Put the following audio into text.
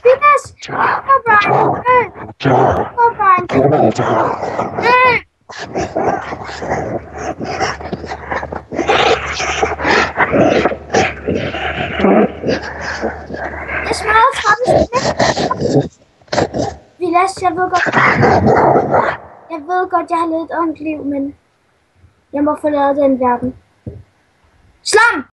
Vilas! Kom, Brian! Kom, Brian! Jeg smadrer trappen. Vilas, jeg ved godt, jeg har levet et ondt liv, men jeg må forlade den verden. Slam!